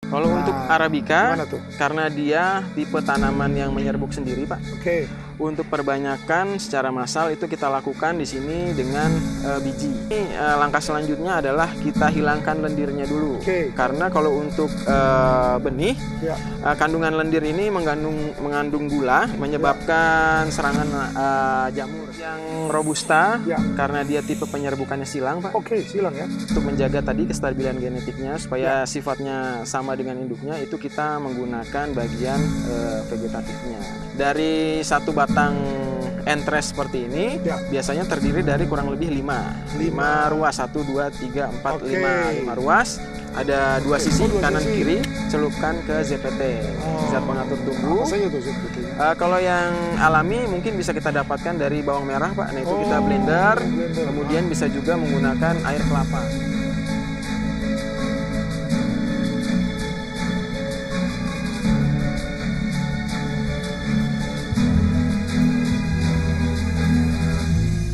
Kalau untuk Arabica, gimana tuh? karena dia tipe tanaman yang menyerbuk sendiri, Pak. Oke. Untuk perbanyakan secara massal itu kita lakukan di sini dengan biji. Langkah selanjutnya adalah kita hilangkan lendirnya dulu. Oke. Karena kalau untuk benih, Ya. kandungan lendir ini mengandung gula, menyebabkan serangan jamur. Yang robusta, Ya. karena dia tipe penyerbukannya silang, Pak. Oke, silang ya. Untuk menjaga tadi kestabilan genetiknya supaya sifatnya sama dengan induknya, itu kita menggunakan bagian vegetatifnya. Dari satu batang entres seperti ini, Ya. biasanya terdiri dari kurang lebih 5 ruas. 1, 2, 3, 4, Oke. 5 ruas. Ada dua sisi, dua kanan sisi. kiri, celupkan ke ZPT, zat pengatur tumbuh. Apa saja tuh sebetulnya? Kalau yang alami mungkin bisa kita dapatkan dari bawang merah, Pak. Nah, itu kita blender, kemudian bisa juga menggunakan air kelapa.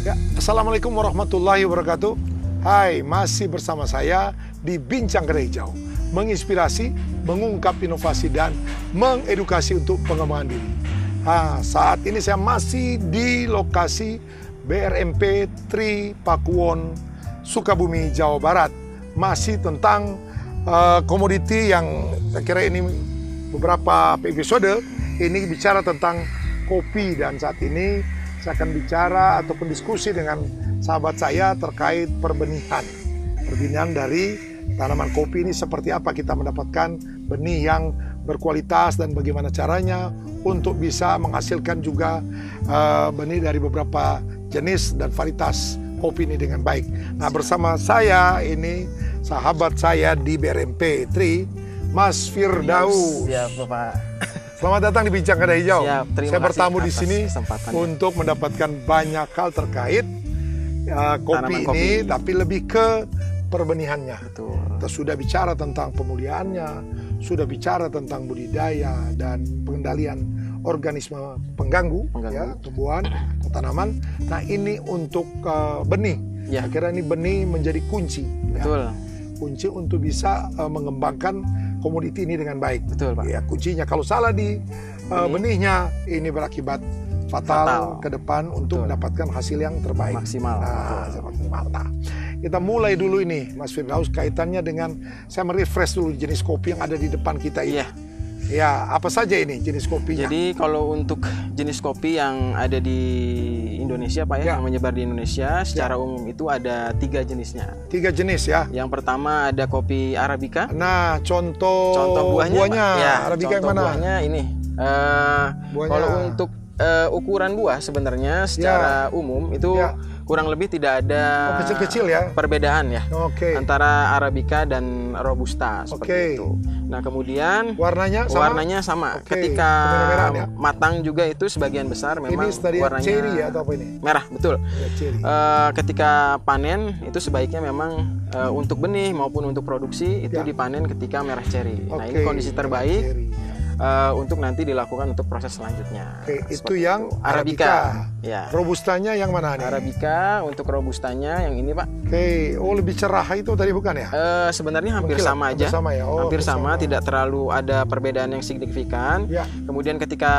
Ya, Assalamualaikum warahmatullahi wabarakatuh. Hai, masih bersama saya di Bincang Kedai Hijau. Menginspirasi, mengungkap inovasi, dan mengedukasi untuk pengembangan diri. Saat ini saya masih di lokasi BRMP Tri Pakuwon, Sukabumi, Jawa Barat. Masih tentang komoditi yang saya kira ini beberapa episode ini bicara tentang kopi, dan saat ini saya akan bicara ataupun diskusi dengan sahabat saya terkait perbenihan dari tanaman kopi ini. Seperti apa kita mendapatkan benih yang berkualitas dan bagaimana caranya untuk bisa menghasilkan juga benih dari beberapa jenis dan varietas kopi ini dengan baik. Nah, bersama saya ini sahabat saya di BRMP Tri, Mas Firdaus. Ya, Bapak. Selamat datang di Bincang Kedai Hijau. Siap, terima Saya kasih bertamu di atas sini kesempatannya. untuk mendapatkan banyak hal terkait kopi Tanaman ini, kopi. tapi lebih ke perbenihannya. Betul. Kita sudah bicara tentang pemuliaannya, sudah bicara tentang budidaya dan pengendalian organisme pengganggu. Ya, tumbuhan, tanaman. Nah, ini untuk benih. Ya. Saya kira ini benih menjadi kunci. Betul. Ya. Kunci untuk bisa mengembangkan komoditi ini dengan baik. Betul, Pak. Ya, kuncinya kalau salah di benihnya, ini berakibat fatal ke depan untuk mendapatkan hasil yang terbaik. Maksimal. Maksimal. Nah, kita mulai dulu ini, Mas Firdaus, kaitannya dengan saya merefresh dulu jenis kopi yang ada di depan kita ini. Iya. Ya, apa saja ini jenis kopinya? Jadi kalau untuk jenis kopi yang ada di Indonesia, Pak, Ya. yang menyebar di Indonesia secara umum itu ada 3 jenisnya. 3 jenis ya. Yang pertama ada kopi Arabica. Nah, contoh buahnya Pak. Ya, Arabica yang contoh mana? buahnya ini. Kalau untuk ukuran buah sebenarnya secara umum itu kurang lebih tidak ada kecil-kecil ya perbedaan ya antara Arabica dan Robusta seperti itu. Nah, kemudian warnanya sama. Ketika matang juga itu sebagian besar memang ini warnanya cherry ya, atau apa ini? Merah, betul. Ya, cherry. Ketika panen itu sebaiknya memang untuk benih maupun untuk produksi itu dipanen ketika merah cherry. Nah, ini kondisi terbaik untuk nanti dilakukan untuk proses selanjutnya. Itu yang Arabica. Ya. Robustanya yang mana nih? Arabica untuk robustanya yang ini, Pak. Lebih cerah itu tadi bukan ya? Sebenarnya hampir sama aja. Hampir sama, tidak terlalu ada perbedaan yang signifikan. Ya. Kemudian ketika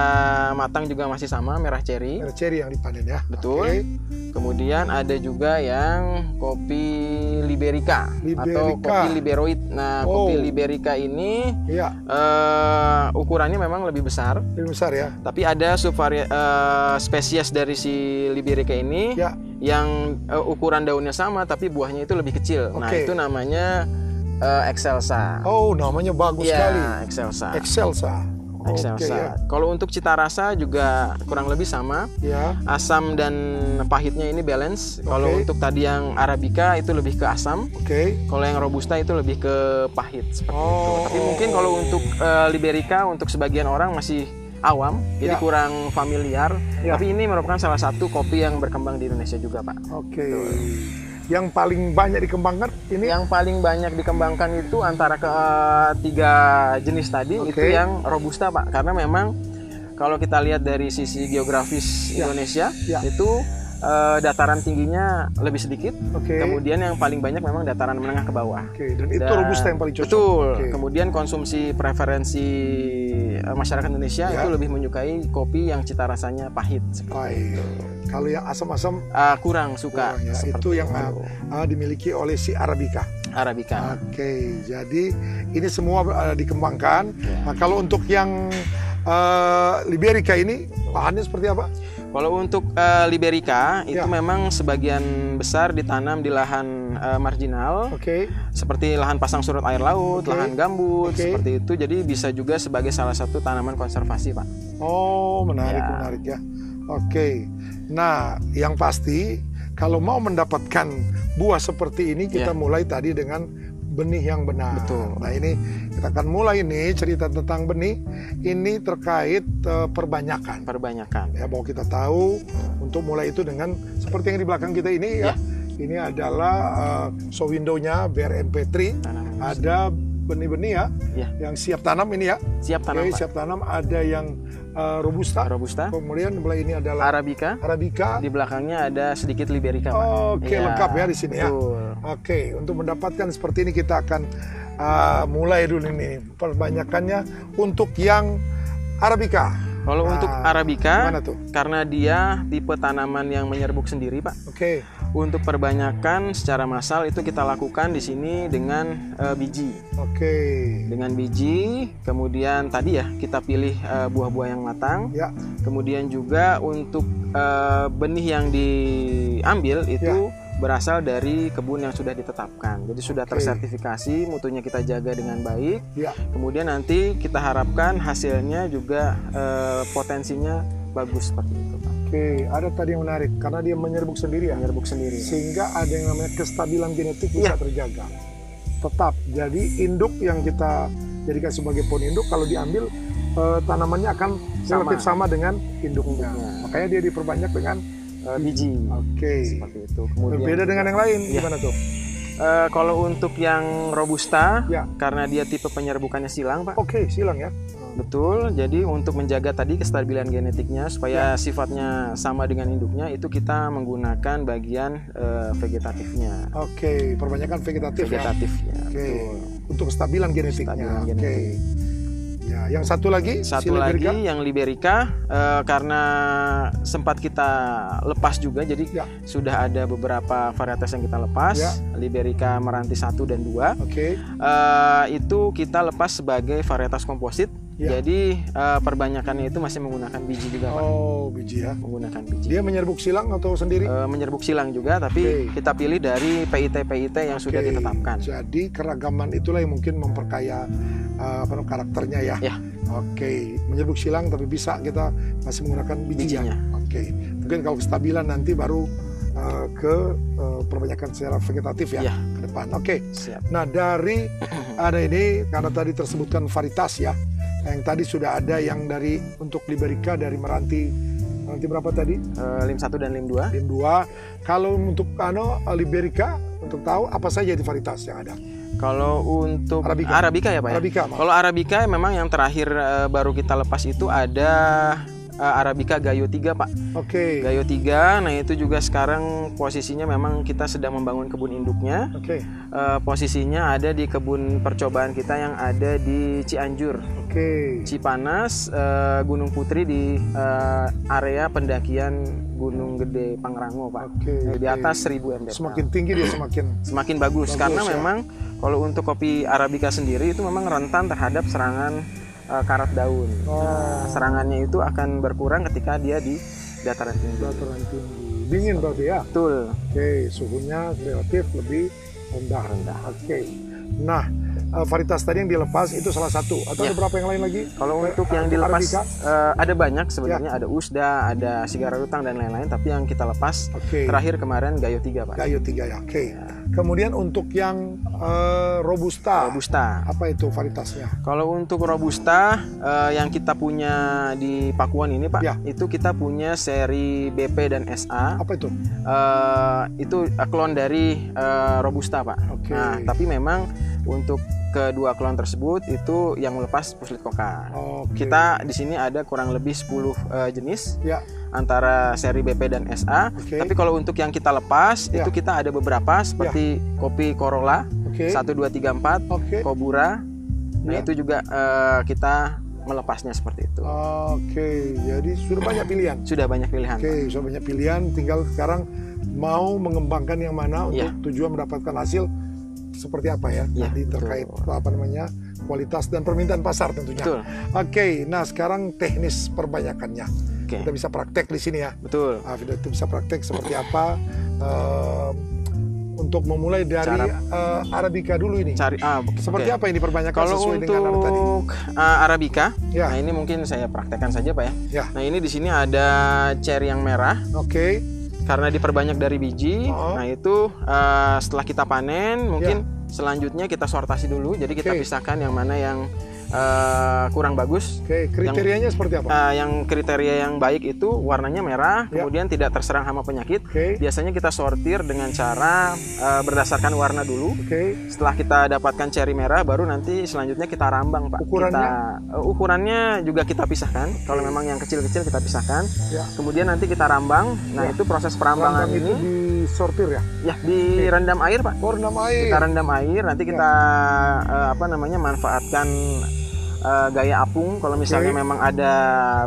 matang juga masih sama, merah cherry. Merah cherry yang dipanen ya. Betul. Kemudian ada juga yang kopi Liberica atau kopi Liberoid. Nah, kopi Liberica ini ukurannya memang lebih besar. Lebih besar ya. Tapi ada spesies dari si Liberica ini yang ukuran daunnya sama tapi buahnya itu lebih kecil. Nah, itu namanya Excelsa. Namanya bagus sekali. Excelsa. Kalau untuk cita rasa juga kurang lebih sama. Asam dan pahitnya ini balance. Kalau untuk tadi yang Arabica itu lebih ke asam. Kalau yang Robusta itu lebih ke pahit seperti itu. Tapi mungkin kalau untuk Liberica untuk sebagian orang masih awam, jadi kurang familiar. Tapi ini merupakan salah satu kopi yang berkembang di Indonesia juga, Pak. Yang paling banyak dikembangkan ini? Yang paling banyak dikembangkan itu antara ketiga jenis tadi itu yang Robusta, Pak. Karena memang kalau kita lihat dari sisi geografis Indonesia itu dataran tingginya lebih sedikit. Kemudian yang paling banyak memang dataran menengah ke bawah. Dan itu Robusta yang paling cocok. Betul. Kemudian konsumsi preferensi masyarakat Indonesia itu lebih menyukai kopi yang cita rasanya pahit. Kalau yang asam-asam kurang suka. Itu yang dimiliki oleh si Arabica. Jadi ini semua dikembangkan. Nah, kalau untuk yang Liberica ini lahannya seperti apa? Kalau untuk Liberica itu memang sebagian besar ditanam di lahan marginal, seperti lahan pasang surut air laut, lahan gambut, seperti itu. Jadi bisa juga sebagai salah satu tanaman konservasi, Pak. Oh, menarik ya. Nah, yang pasti kalau mau mendapatkan buah seperti ini kita mulai tadi dengan benih yang benar. Betul. Nah, ini kita akan mulai nih cerita tentang benih. Ini terkait perbanyakan. Ya, bahwa kita tahu untuk mulai itu dengan seperti yang di belakang kita ini ya. Ini adalah showwindow-nya BRMP3. Ada benih-benih yang siap tanam ini ya. Siap tanam. Siap tanam. Ada yang Robusta. Kemudian mulai ini adalah Arabica. Di belakangnya ada sedikit Liberica, Pak. Lengkap ya di sini ya. Untuk mendapatkan seperti ini kita akan mulai dulu ini perbanyakannya untuk yang Arabica. Kalau untuk Arabica, karena dia tipe tanaman yang menyerbuk sendiri, Pak. Untuk perbanyakan secara massal itu kita lakukan di sini dengan biji. Dengan biji, kemudian tadi ya kita pilih buah-buah yang matang. Kemudian juga untuk benih yang diambil itu berasal dari kebun yang sudah ditetapkan. Jadi sudah tersertifikasi, mutunya kita jaga dengan baik. Kemudian nanti kita harapkan hasilnya juga potensinya bagus seperti itu, Pak. Ada tadi yang menarik karena dia menyerbuk sendiri ya. Sehingga ada yang namanya kestabilan genetik bisa terjaga. Tetap. Jadi induk yang kita jadikan sebagai pohon induk kalau diambil tanamannya akan relatif sama dengan induknya. Makanya dia diperbanyak dengan biji. Seperti itu. Kemudian berbeda dengan yang lain gimana tuh? Kalau untuk yang Robusta, karena dia tipe penyerbukannya silang, Pak. Silang ya. Betul. Jadi untuk menjaga tadi kestabilan genetiknya supaya sifatnya sama dengan induknya, itu kita menggunakan bagian vegetatifnya. Perbanyakan vegetatifnya. Betul. Untuk kestabilan genetiknya. Ya, yang satu lagi yang Liberica karena sempat kita lepas juga, jadi sudah ada beberapa varietas yang kita lepas. Liberica Meranti 1 dan 2 itu kita lepas sebagai varietas komposit. Jadi perbanyakannya itu masih menggunakan biji juga, Pak. Biji ya. Menggunakan biji. Dia menyerbuk silang atau sendiri? Menyerbuk silang juga, tapi kita pilih dari PIT yang sudah ditetapkan. Jadi keragaman itulah yang mungkin memperkaya karakternya ya. Menyerbuk silang tapi bisa kita masih menggunakan bijinya. Mungkin kalau kestabilan nanti baru ke perbanyakan secara vegetatif ya ke depan. Nah, dari ada ini karena tadi tersebutkan varietas ya. Yang tadi sudah ada yang dari untuk Liberica dari Meranti berapa tadi? Lim 1 dan Lim 2. Lim 2. Kalau untuk Liberica untuk tahu apa saja di varietas yang ada? Kalau untuk Arabica ya, Pak. Kalau Arabica memang yang terakhir baru kita lepas itu ada Arabica Gayo 3, Pak. Gayo 3, nah itu juga sekarang posisinya memang kita sedang membangun kebun induknya. Posisinya ada di kebun percobaan kita yang ada di Cianjur, Cipanas, Gunung Putri di area pendakian Gunung Gede Pangrango, Pak. Di atas 1000 mdpl. Semakin tinggi dia semakin bagus karena memang kalau untuk kopi Arabica sendiri itu memang rentan terhadap serangan karat daun. Serangannya itu akan berkurang ketika dia di dataran tinggi. Dingin berarti ya? Betul. Suhunya relatif lebih rendah. Nah, varietas tadi yang dilepas itu salah satu atau ada berapa yang lain lagi? Kalau untuk yang dilepas ada banyak sebenarnya, ada Usda, ada Sigara Rutang dan lain-lain, tapi yang kita lepas terakhir kemarin Gayo 3, Pak. Gayo 3 ya. Kemudian untuk yang Robusta. Apa itu varietasnya? Kalau untuk Robusta yang kita punya di Pakuan ini, Pak, itu kita punya seri BP dan SA. Apa itu? Itu klon dari Robusta, Pak. Nah, tapi memang Untuk kedua klon tersebut itu yang melepas puslit koka. Kita di sini ada kurang lebih 10 jenis antara seri BP dan SA. Tapi kalau untuk yang kita lepas itu kita ada beberapa seperti kopi Corolla 1, 2, 3, 4, Kobura. Nah itu juga kita melepasnya seperti itu. Jadi sudah banyak pilihan. Sudah banyak pilihan. Sudah banyak pilihan. Tinggal sekarang mau mengembangkan yang mana untuk tujuan mendapatkan hasil seperti apa ya, tadi terkait kualitas dan permintaan pasar tentunya. Nah sekarang teknis perbanyakannya kita bisa praktek di sini ya. Kita bisa praktek seperti apa untuk memulai dari Arabica dulu ini. Seperti apa ini perbanyakan sesuai dengan tadi? Kalau untuk Arabica, nah ini mungkin saya praktekkan saja Pak ya. Nah ini di sini ada cherry yang merah. Karena diperbanyak dari biji, nah itu setelah kita panen, mungkin selanjutnya kita sortasi dulu. Jadi kita pisahkan yang mana yang kurang bagus. Kriterianya seperti apa? Yang kriteria yang baik itu warnanya merah, kemudian tidak terserang hama penyakit. Biasanya kita sortir dengan cara berdasarkan warna dulu. Setelah kita dapatkan cherry merah, baru nanti selanjutnya kita rambang Pak. Ukurannya juga kita pisahkan. Kalau memang yang kecil-kecil kita pisahkan. Kemudian nanti kita rambang. Nah itu proses perambangan ini disortir ya? Ya, direndam air Pak. Rendam air. Kita rendam air, nanti kita manfaatkan gaya apung. Kalau misalnya memang ada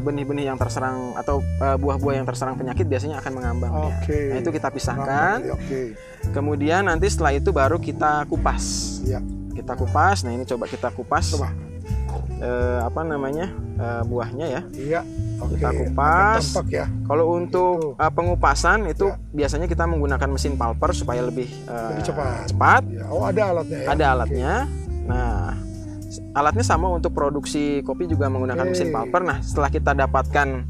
benih-benih yang terserang atau buah-buah yang terserang penyakit, biasanya akan mengambang. Nah itu kita pisahkan. Kemudian nanti setelah itu baru kita kupas. Kita kupas. Nah ini coba kita kupas. Buahnya ya. Kita kupas. Kalau untuk pengupasan itu biasanya kita menggunakan mesin pulper supaya lebih cepat. Ada alatnya ya? Ada alatnya. Nah, alatnya sama untuk produksi kopi juga menggunakan mesin pulper. Nah, setelah kita dapatkan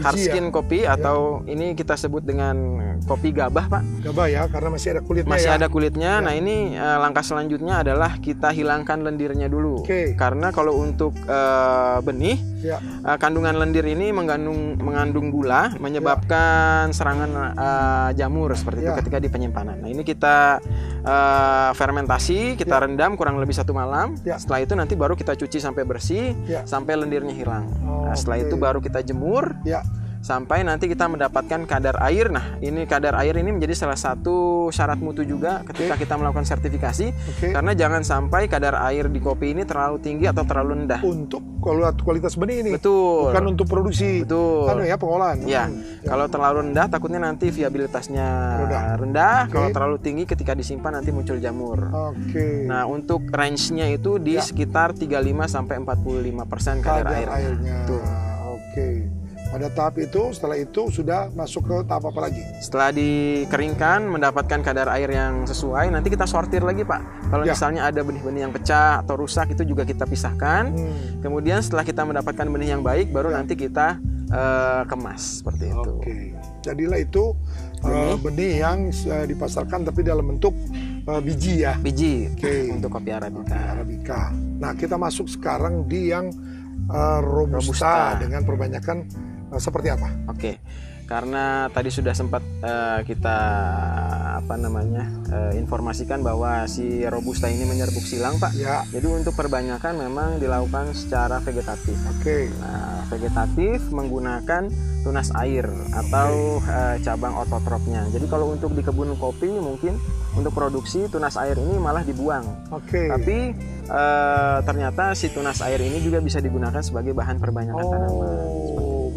hard skin kopi atau ini kita sebut dengan kopi gabah Pak. Gabah ya, karena masih ada kulitnya. Masih ada kulitnya. Nah ini langkah selanjutnya adalah kita hilangkan lendirnya dulu. Karena kalau untuk benih, kandungan lendir ini mengandung gula, menyebabkan serangan jamur seperti itu ketika di penyimpanan. Nah ini kita fermentasi, kita rendam kurang lebih 1 malam. Setelah itu nanti baru kita cuci sampai bersih, sampai lendirnya hilang. Nah, setelah itu baru kita jemur sampai nanti kita mendapatkan kadar air. Nah ini kadar air ini menjadi salah satu syarat mutu juga ketika kita melakukan sertifikasi. Karena jangan sampai kadar air di kopi ini terlalu tinggi atau terlalu rendah. Untuk kualitas benih ini. Bukan untuk produksi. Pengolahan. Kalau terlalu rendah takutnya nanti viabilitasnya rendah. Kalau terlalu tinggi ketika disimpan nanti muncul jamur. Nah untuk range-nya itu di sekitar 35-45% kadar airnya. Pada tahap itu, setelah itu sudah masuk ke tahap apa lagi? Setelah dikeringkan, mendapatkan kadar air yang sesuai, nanti kita sortir lagi Pak. Kalau misalnya ada benih-benih yang pecah atau rusak, itu juga kita pisahkan. Kemudian setelah kita mendapatkan benih yang baik, baru nanti kita kemas seperti itu. Jadilah itu benih yang dipasarkan tapi dalam bentuk biji ya? Biji, untuk kopi Arabica. Nah kita masuk sekarang di yang Robusta dengan perbanyakan seperti apa? Karena tadi sudah sempat kita informasikan bahwa si Robusta ini menyerbuk silang Pak. Jadi untuk perbanyakan memang dilakukan secara vegetatif. Nah, vegetatif menggunakan tunas air atau cabang ototropnya. Jadi kalau untuk di kebun kopi mungkin untuk produksi tunas air ini malah dibuang. Tapi ternyata si tunas air ini juga bisa digunakan sebagai bahan perbanyakan tanaman.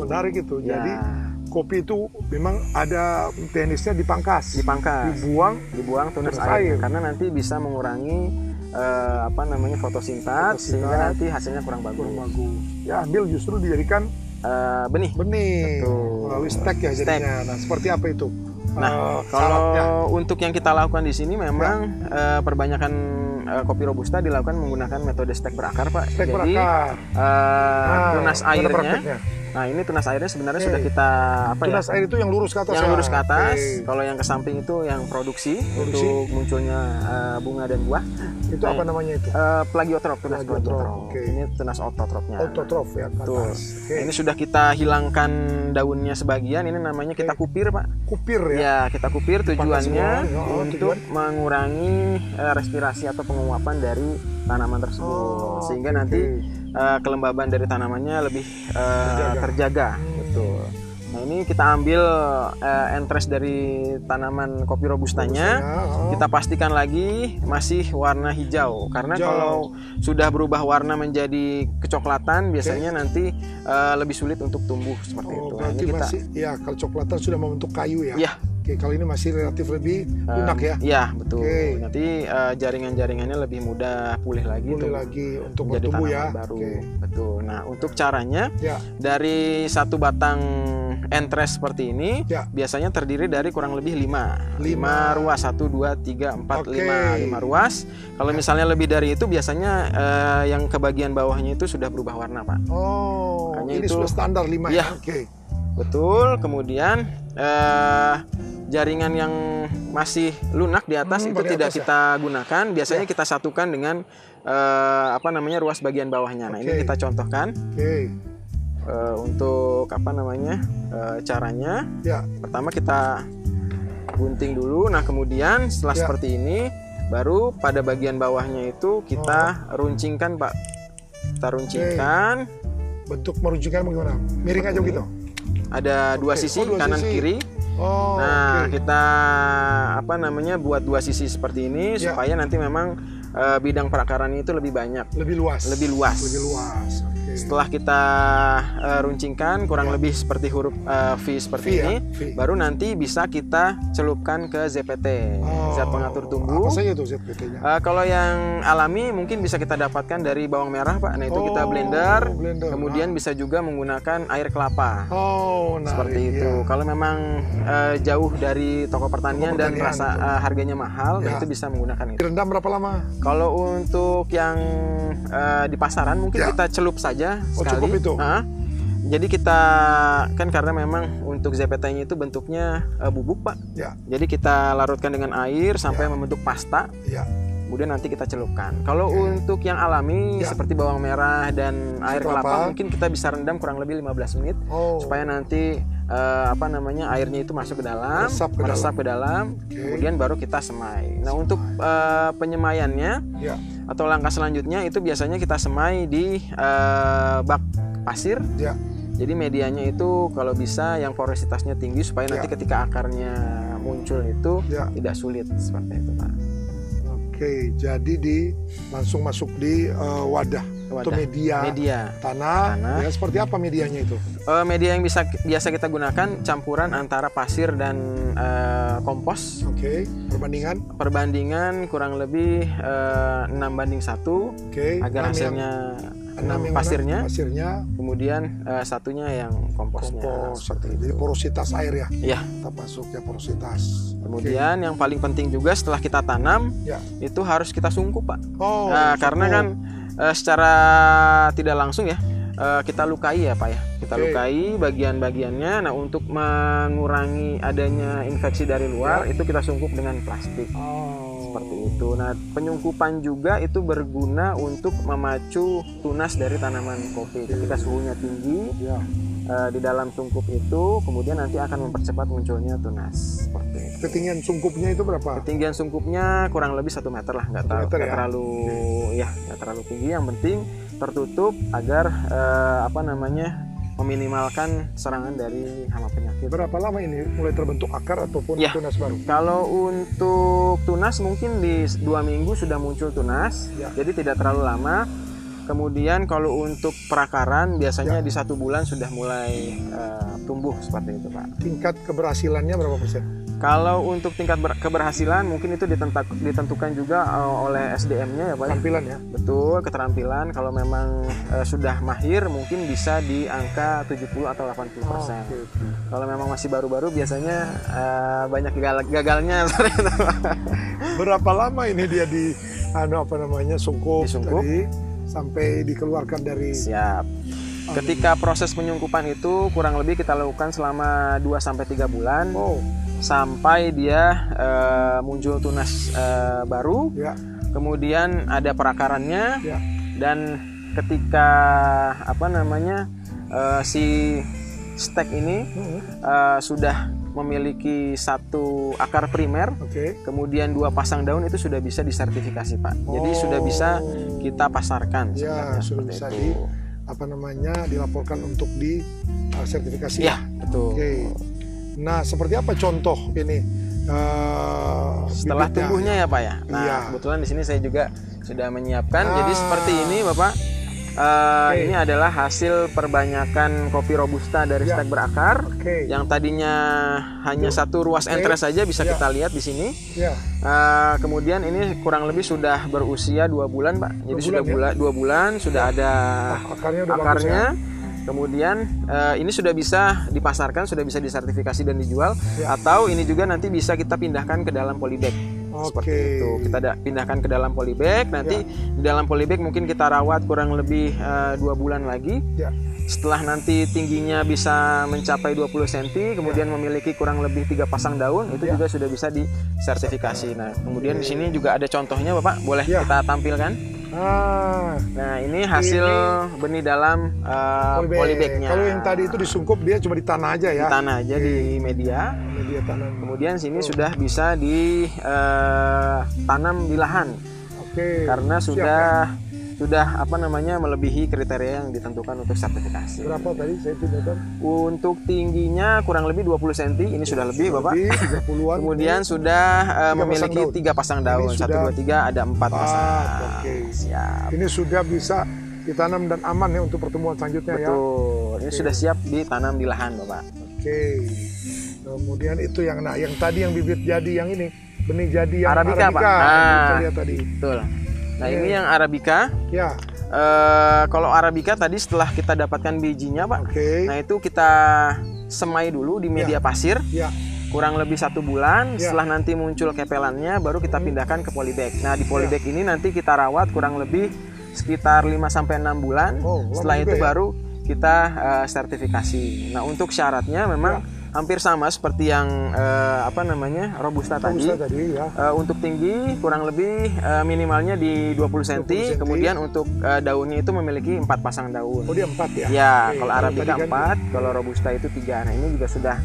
Menarik itu. Jadi kopi itu memang ada teknisnya dipangkas, dibuang tunas air karena nanti bisa mengurangi fotosintas sehingga nanti hasilnya kurang bagus. Ya ambil justru dijadikan benih melalui stek ya jadinya. Nah seperti apa itu? Nah kalau untuk yang kita lakukan di sini memang perbanyakan kopi Robusta dilakukan menggunakan metode stek berakar Pak. Jadi tunas airnya Nah, ini tunas airnya sebenarnya sudah kita tunas air itu yang lurus ke atas. Yang lurus ke atas. Kalau yang ke samping itu yang produksi untuk munculnya bunga dan buah. Itu apa namanya itu? Plagiotrop, tunas plagiotrop. Ini tunas autotropnya. Autotrof ya, ke atas. Ini sudah kita hilangkan daunnya sebagian. Ini namanya kita kupir, Pak. Kupir ya? Ya, kita kupir tujuannya untuk mengurangi respirasi atau penguapan dari tanaman tersebut, sehingga nanti kelembaban dari tanamannya lebih terjaga. Betul. Nah, ini kita ambil entres dari tanaman kopi robustanya, kita pastikan lagi masih warna hijau, karena kalau sudah berubah warna menjadi kecoklatan biasanya nanti lebih sulit untuk tumbuh seperti itu. Berarti ini kita, masih, ya kalau coklatan sudah membentuk kayu ya? Iya. Oke, kalau ini masih relatif lebih lunak ya? Iya, betul. Nanti jaringan-jaringannya lebih mudah pulih lagi untuk menjadi bertumbuh tanaman baru. Betul. Nah, untuk caranya dari satu batang entres seperti ini biasanya terdiri dari kurang lebih 5 ruas, 1, 2, 3, 4, 5 ruas. Kalau misalnya lebih dari itu biasanya yang ke bagian bawahnya itu sudah berubah warna, Pak. Makanya ini itu sudah standar 5 ya? Betul. Kemudian jaringan yang masih lunak di atas itu tidak kita gunakan. Biasanya kita satukan dengan ruas bagian bawahnya. Nah, ini kita contohkan. Untuk caranya. Pertama kita gunting dulu. Nah, kemudian setelah seperti ini, baru pada bagian bawahnya itu kita runcingkan, Pak. Kita runcingkan. Bentuk meruncingkan bagaimana? Miring aja gitu? Ada dua sisi, kanan kiri. Kita buat dua sisi seperti ini supaya nanti memang bidang perakarannya itu lebih banyak, lebih luas. Setelah kita runcingkan kurang lebih seperti huruf V seperti ini, baru nanti bisa kita celupkan ke ZPT, zat pengatur tumbuh. Apa saja itu ZPT-nya? Kalau yang alami mungkin bisa kita dapatkan dari bawang merah, Pak. Nah, itu kita blender. Kemudian bisa juga menggunakan air kelapa. Seperti itu. Kalau memang jauh dari toko pertanian dan harganya mahal, nah itu bisa menggunakan itu. Direndam berapa lama? Kalau untuk yang di pasaran mungkin kita celup saja sekali. Cukup itu. Jadi kita kan karena memang untuk ZPT-nya itu bentuknya bubuk, Pak. Jadi kita larutkan dengan air sampai membentuk pasta. Kemudian nanti kita celupkan. Kalau untuk yang alami seperti bawang merah dan air kelapa mungkin kita bisa rendam kurang lebih 15 menit supaya nanti airnya itu masuk ke dalam, meresap ke dalam, kemudian baru kita semai. Nah, untuk penyemaiannya atau langkah selanjutnya itu biasanya kita semai di bak pasir. Jadi medianya itu kalau bisa yang porositasnya tinggi supaya nanti ketika akarnya muncul itu tidak sulit seperti itu, Pak. Jadi langsung masuk di wadah atau media tanah. Ya, seperti apa medianya itu? Media yang biasa kita gunakan campuran antara pasir dan kompos. Perbandingan kurang lebih 6:1. Agar hasilnya 6 pasirnya, kemudian satunya yang komposnya. Jadi porositas air ya? Iya. Kita masuknya porositas. Kemudian yang paling penting juga setelah kita tanam, itu harus kita sungkup, Pak. Karena kan secara tidak langsung ya, kita lukai ya, Pak ya. Kita lukai bagian-bagiannya. Nah, untuk mengurangi adanya infeksi dari luar, itu kita sungkup dengan plastik. Seperti itu. Nah, penyungkupan juga itu berguna untuk memacu tunas dari tanaman kopi. Ketika suhunya tinggi di dalam sungkup itu, kemudian nanti akan mempercepat munculnya tunas. Seperti itu. Ketinggian sungkupnya itu berapa? Ketinggian sungkupnya kurang lebih 1 meter lah, nggak terlalu tinggi. Yang penting tertutup agar meminimalkan serangan dari hama penyakit. Berapa lama ini mulai terbentuk akar ataupun tunas baru? Kalau untuk tunas mungkin di 2 minggu sudah muncul tunas, jadi tidak terlalu lama. Kemudian kalau untuk perakaran biasanya di 1 bulan sudah mulai tumbuh seperti itu, Pak. Tingkat keberhasilannya berapa persen? Kalau untuk tingkat keberhasilan mungkin itu ditentukan juga oleh SDM-nya ya, Pak. Keterampilan ya? Betul, keterampilan. Kalau memang sudah mahir mungkin bisa di angka 70 atau 80%. Kalau memang masih baru-baru biasanya banyak gagalnya. Berapa lama ini dia sungkup disungkup tadi sampai dikeluarkan dari Ketika proses penyungkupan itu kurang lebih kita lakukan selama 2-3 bulan sampai dia muncul tunas baru. Kemudian ada perakarannya dan ketika si stek ini sudah memiliki satu akar primer, kemudian 2 pasang daun itu sudah bisa disertifikasi, Pak. Jadi sudah bisa kita pasarkan. Ya, sudah bisa dilaporkan untuk disertifikasi. Ya, betul. Nah, seperti apa contoh ini? Setelah tumbuhnya ya, Pak ya. Nah, kebetulan di sini saya juga sudah menyiapkan. Jadi seperti ini, Bapak. Ini adalah hasil perbanyakan kopi robusta dari stek berakar yang tadinya hanya satu ruas entres saja bisa kita lihat di sini. Kemudian ini kurang lebih sudah berusia 2 bulan, Pak. Jadi sudah 2 bulan sudah ada akarnya. Kemudian ini sudah bisa dipasarkan, sudah bisa disertifikasi dan dijual, atau ini juga nanti bisa kita pindahkan ke dalam polybag. Seperti itu, kita pindahkan ke dalam polybag. Nanti di dalam polybag mungkin kita rawat kurang lebih 2 bulan lagi. Setelah nanti tingginya bisa mencapai 20 cm, kemudian memiliki kurang lebih 3 pasang daun, itu juga sudah bisa disertifikasi. Nah, kemudian di sini juga ada contohnya, Bapak, boleh kita tampilkan. Nah, ini hasil benih dalam polybagnya. Kalau yang tadi itu disungkup, dia cuma di tanah aja ya? Di tanah aja, di media tanam. Kemudian sini sudah bisa ditanam di lahan. Karena sudah melebihi kriteria yang ditentukan untuk sertifikasi. Berapa tadi saya tindakan? Untuk tingginya kurang lebih 20 cm, ini sudah lebih, Bapak. 30-an. Kemudian sudah memiliki 3 pasang daun. 1, 2, 3 ada 4 pasang. Siap. Ini sudah bisa ditanam dan aman ya untuk pertemuan selanjutnya. Betul. Ini sudah siap ditanam di lahan, Bapak. Kemudian itu yang tadi yang bibit jadi yang ini, benih jadi yang Arabica, Pak. Lihat tadi. Betul. Nah, ini yang Arabica. Kalau Arabica tadi setelah kita dapatkan bijinya, Pak. Nah, itu kita semai dulu di media pasir. Kurang lebih 1 bulan. Setelah nanti muncul kepelannya, baru kita pindahkan ke polybag. Nah, di polybag ini nanti kita rawat kurang lebih sekitar 5-6 bulan. Setelah itu baru kita sertifikasi. Nah, untuk syaratnya memang hampir sama seperti yang robusta tadi. Untuk tinggi kurang lebih minimalnya di 20 cm. Kemudian untuk daunnya itu memiliki 4 pasang daun. Dia 4 ya? Ya, kalau Arabica 4, kalau robusta itu 3. Nah, ini juga sudah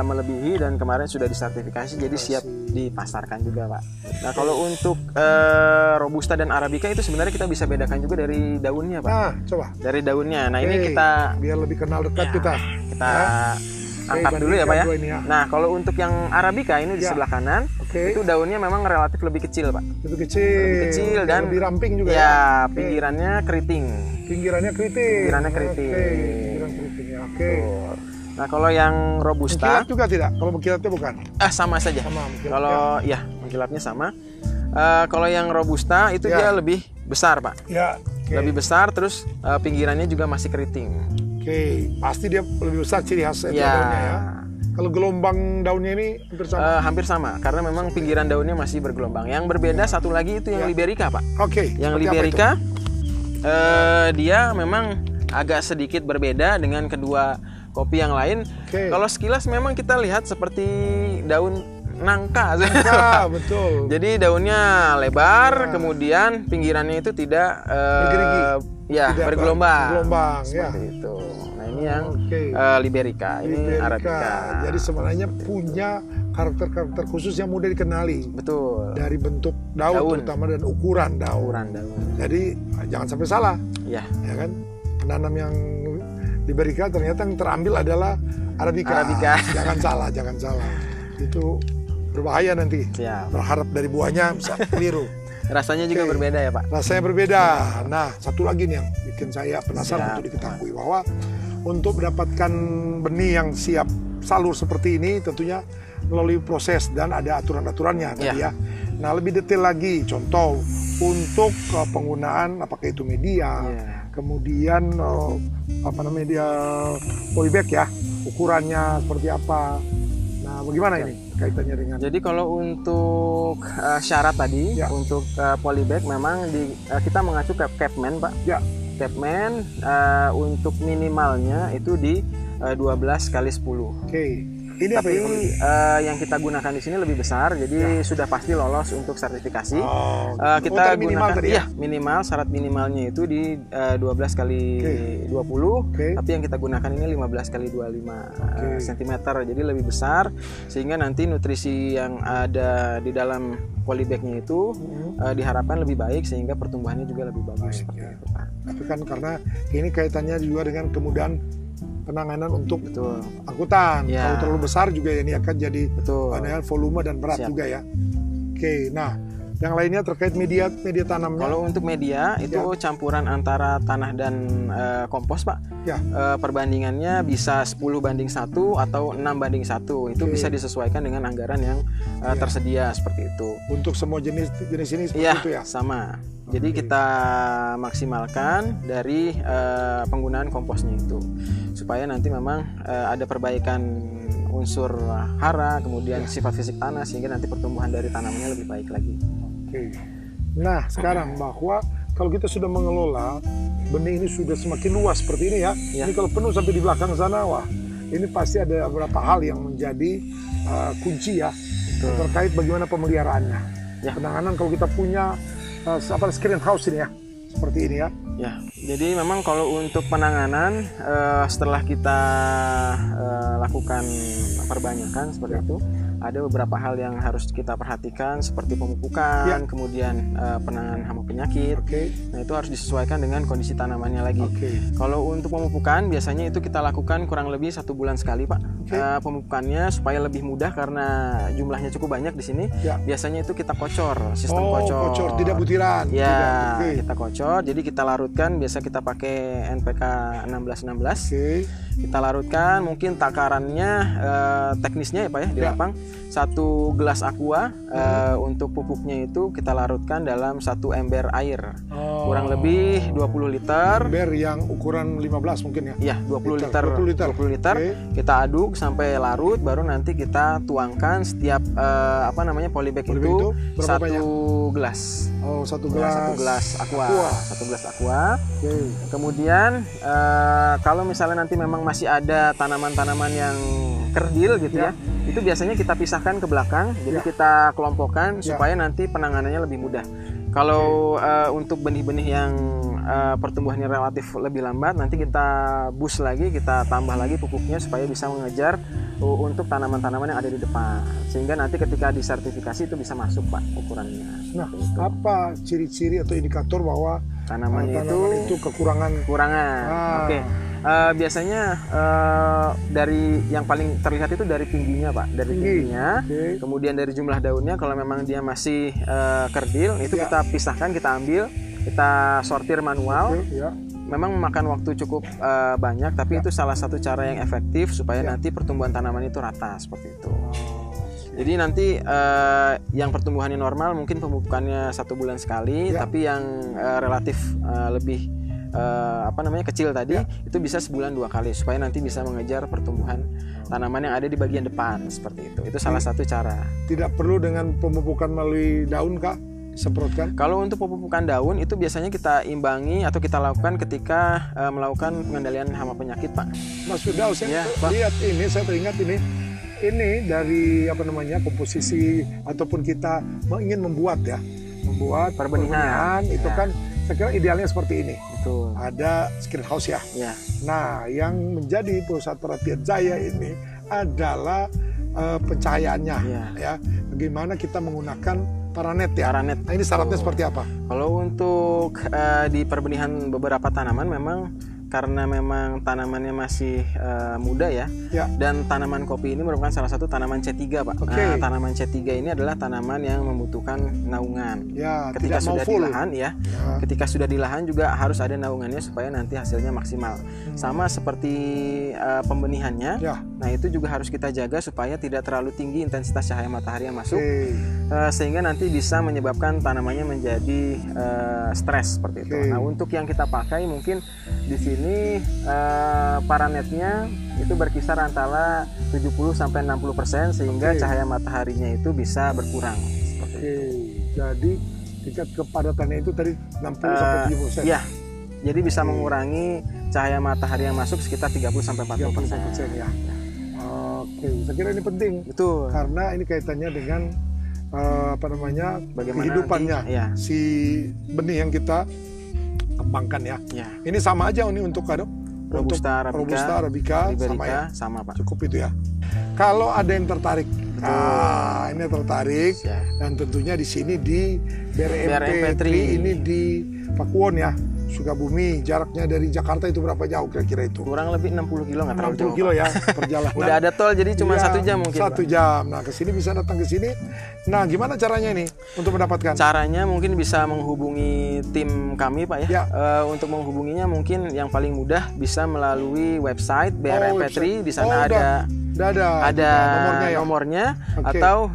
melebihi dan kemarin sudah disertifikasi, jadi siap dipasarkan juga, Pak. Nah, kalau untuk robusta dan Arabica itu sebenarnya kita bisa bedakan juga dari daunnya, Pak. Nah, coba. Dari daunnya. Nah, ini kita biar lebih kenal dekat kita angkat dulu ya, Pak ya. Nah, kalau untuk yang Arabica ini di sebelah kanan, itu daunnya memang relatif lebih kecil, Pak. Lebih kecil dan lebih ramping juga ya. Pinggirannya keriting. Pinggiran keriting ya. Nah, kalau yang robusta mengkilat juga tidak? Kalau mengkilatnya bukan? Sama saja. Kalau mengkilatnya sama. Kalau yang robusta itu dia lebih besar, Pak. Lebih besar, terus pinggirannya juga masih keriting. Pasti dia lebih besar ciri khas daunnya ya. Kalau gelombang daunnya ini hampir sama? Hampir sama, karena memang pinggiran daunnya masih bergelombang. Yang berbeda satu lagi itu yang Liberica, Pak. Yang Liberica dia memang agak sedikit berbeda dengan kedua kopi yang lain. Kalau sekilas memang kita lihat seperti daun nangka. Betul. Jadi daunnya lebar, kemudian pinggirannya itu tidak bergelombang. Seperti itu. Nah, ini yang Liberica, ini Arabica. Jadi sebenarnya punya karakter-karakter khusus yang mudah dikenali. Betul. Dari bentuk daun terutama dan ukuran daun. Jadi jangan sampai salah. Ya kan? Penanam yang Liberica ternyata yang terambil adalah Arabica. Jangan salah. Itu berbahaya nanti. Berharap dari buahnya bisa keliru. Rasanya juga berbeda ya, Pak? Rasanya berbeda. Nah, satu lagi nih yang bikin saya penasaran untuk diketahui, bahwa untuk mendapatkan benih yang siap salur seperti ini tentunya melalui proses dan ada aturan-aturannya tadi ya. Nah, lebih detail lagi, contoh untuk penggunaan apakah itu media, kemudian polybag ya, ukurannya seperti apa. Nah, bagaimana ini kaitannya dengan? Jadi kalau untuk syarat tadi untuk polybag memang kita mengacu ke Capman, Pak. Tapman untuk minimalnya itu di 12 kali 10. Oke. Ini tapi yang kita gunakan di sini lebih besar, jadi sudah pasti lolos untuk sertifikasi. Kita minimal gunakan tadi ya? Minimal, syarat minimalnya itu di 12 kali 20. Tapi yang kita gunakan ini 15 kali 25 cm, jadi lebih besar, sehingga nanti nutrisi yang ada di dalam polybagnya itu diharapkan lebih baik, sehingga pertumbuhannya juga lebih bagus. Seperti itu, Pak. Tapi kan karena ini kaitannya juga dengan kemudahan penanganan untuk angkutan. Kalau terlalu besar juga ini akan jadi volume dan berat juga ya. Oke, nah yang lainnya terkait media tanamnya. Kalau untuk media itu campuran antara tanah dan kompos, Pak. Perbandingannya bisa 10:1 atau 6:1. Itu bisa disesuaikan dengan anggaran yang tersedia seperti itu. Untuk semua jenis ini seperti itu ya? Sama. Jadi kita maksimalkan dari penggunaan komposnya itu, supaya nanti memang ada perbaikan unsur hara, kemudian sifat fisik tanah, sehingga nanti pertumbuhan dari tanamannya lebih baik lagi. Oke. Nah sekarang bahwa kalau kita sudah mengelola benih ini sudah semakin luas seperti ini ya, ini kalau penuh sampai di belakang sana, wah ini pasti ada beberapa hal yang menjadi kunci ya, terkait bagaimana pemeliharaannya. Penanganan kalau kita punya screen house ini ya, seperti ini ya. Ya, jadi memang kalau untuk penanganan setelah kita lakukan perbanyakan seperti itu, ada beberapa hal yang harus kita perhatikan seperti pemupukan, kemudian penanganan hama penyakit. Nah itu harus disesuaikan dengan kondisi tanamannya lagi. Kalau untuk pemupukan biasanya itu kita lakukan kurang lebih 1 bulan sekali, Pak. Pemupukannya supaya lebih mudah karena jumlahnya cukup banyak di sini. Biasanya itu kita kocor, sistem kocor, tidak butiran. Ya, kita kocor. Jadi kita larutkan. Biasa kita pakai NPK 1616. Kita larutkan. Mungkin takarannya teknisnya ya, Pak ya, di lapang. 1 gelas aqua untuk pupuknya itu kita larutkan dalam 1 ember air, kurang lebih 20 liter. Ember yang ukuran 15 mungkin ya? Iya, 20 liter. Kita aduk sampai larut, baru nanti kita tuangkan setiap polybag itu 1 gelas. Oh, 1 gelas aqua. 1 gelas aqua. Kemudian kalau misalnya nanti memang masih ada tanaman-tanaman yang kerdil gitu ya, itu biasanya kita pisahkan ke belakang, jadi kita kelompokkan supaya nanti penanganannya lebih mudah. Kalau untuk benih-benih yang pertumbuhannya relatif lebih lambat, nanti kita boost lagi, kita tambah lagi pupuknya supaya bisa mengejar untuk tanaman-tanaman yang ada di depan, sehingga nanti ketika disertifikasi itu bisa masuk, Pak, ukurannya. Nah, apa ciri-ciri atau indikator bahwa tanamannya itu kekurangan? Biasanya dari yang paling terlihat itu dari tingginya, Pak, dari tingginya, kemudian dari jumlah daunnya. Kalau memang dia masih kerdil, itu kita pisahkan, kita ambil, kita sortir manual. Memang memakan waktu cukup banyak, tapi itu salah satu cara yang efektif supaya nanti pertumbuhan tanaman itu rata seperti itu. Jadi nanti yang pertumbuhannya normal mungkin pemupukannya 1 bulan sekali, tapi yang relatif lebih kecil tadi itu bisa sebulan 2 kali supaya nanti bisa mengejar pertumbuhan tanaman yang ada di bagian depan seperti itu. Itu salah satu cara. Tidak perlu dengan pemupukan melalui daun, Kak, disemprotkan? Kalau untuk pemupukan daun itu biasanya kita imbangi atau kita lakukan ketika melakukan pengendalian hama penyakit, Pak. Mas Firdaus, saya lihat ini, saya teringat ini dari komposisi ataupun kita ingin membuat perbenihan itu kan saya kira idealnya seperti ini. Betul. Ada screen house ya. Nah, yang menjadi pusat perhatian saya ini adalah pencahayaannya ya. Bagaimana kita menggunakan paranet ya. Nah, ini syaratnya seperti apa? Kalau untuk di perbenihan beberapa tanaman memang karena memang tanamannya masih muda ya, dan tanaman kopi ini merupakan salah satu tanaman C3, Pak. Nah, tanaman C3 ini adalah tanaman yang membutuhkan naungan. Ketika sudah di lahan ketika sudah di lahan juga harus ada naungannya supaya nanti hasilnya maksimal. Sama seperti pembenihannya. Nah, itu juga harus kita jaga supaya tidak terlalu tinggi intensitas cahaya matahari yang masuk, sehingga nanti bisa menyebabkan tanamannya menjadi stres seperti itu. Nah, untuk yang kita pakai mungkin di sini paranetnya itu berkisar antara 70-60% sehingga cahaya mataharinya itu bisa berkurang seperti itu. Jadi tingkat kepadatannya itu tadi 60-70%. Ya. Jadi bisa mengurangi cahaya matahari yang masuk sekitar 30-40% ya. Oke, saya kira ini penting. Betul. Karena ini kaitannya dengan bagaimana kehidupannya si benih yang kita kembangkan ya. Ini sama aja ini untuk Robusta Arabica, sama Pak. Cukup itu ya. Kalau ada yang tertarik, ini tertarik dan tentunya di sini di BRMP3 ini di Pakuwon ya. Sukabumi, jaraknya dari Jakarta itu berapa jauh kira-kira itu? Kurang lebih 60 kilo, nggak terlalu jauh. 60 kilo ya perjalanan. Udah ada tol, jadi cuma 1 jam mungkin. 1 jam. Nah, ke sini bisa datang ke sini. Nah, gimana caranya ini untuk mendapatkan? Caranya mungkin bisa menghubungi tim kami, Pak ya. Untuk menghubunginya mungkin yang paling mudah bisa melalui website BRMP3. Di sana ada nomornya atau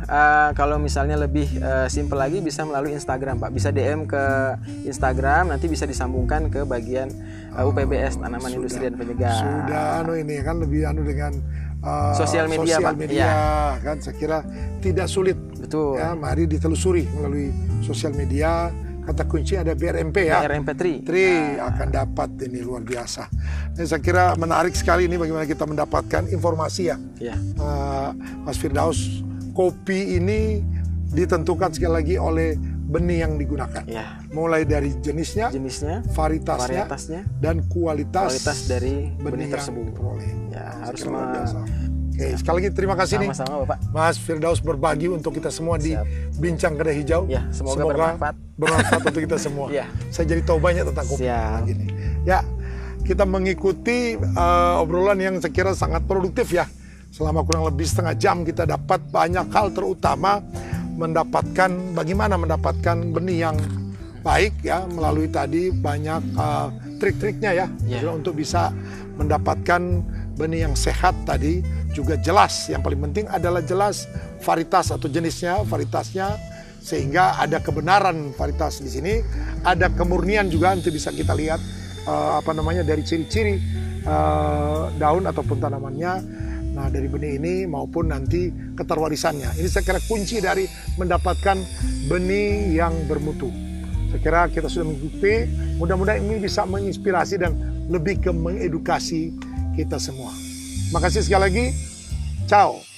kalau misalnya lebih simple lagi bisa melalui Instagram, Pak. Bisa DM ke Instagram, nanti bisa disambungkan ke bagian UPBS Tanaman Industri dan Penyegar. Sudah ini kan lebih dengan sosial media, Pak. Kan saya kira tidak sulit. Betul. Ya, mari ditelusuri melalui sosial media. Kata kunci ada BRMP ya. BRMP3 akan dapat, ini luar biasa. Ini saya kira menarik sekali ini bagaimana kita mendapatkan informasi ya. Mas Firdaus, kopi ini ditentukan sekali lagi oleh benih yang digunakan. Mulai dari jenisnya, varietasnya dan kualitas dari benih tersebut. Harus luar biasa. Oke, sekali lagi terima kasih sama-sama, Bapak. Mas Firdaus berbagi untuk kita semua di Bincang Kedai Hijau. Semoga bermanfaat untuk kita semua. Saya jadi tahu banyak tentang kopi ini. Ya, kita mengikuti obrolan yang saya kira sangat produktif ya. Selama kurang lebih setengah jam kita dapat banyak hal, terutama bagaimana mendapatkan benih yang baik ya, melalui tadi banyak trik-triknya ya. Untuk bisa mendapatkan benih yang sehat tadi, juga jelas, yang paling penting adalah jelas varietas atau varietasnya, sehingga ada kebenaran varietas di sini, ada kemurnian juga, nanti bisa kita lihat dari ciri-ciri daun ataupun tanamannya. Nah, dari benih ini maupun nanti keterwarisannya. Ini saya kira kunci dari mendapatkan benih yang bermutu. Saya kira kita sudah mengikuti, mudah-mudahan ini bisa menginspirasi dan lebih ke mengedukasi kita semua. Makasih sekali lagi. Ciao.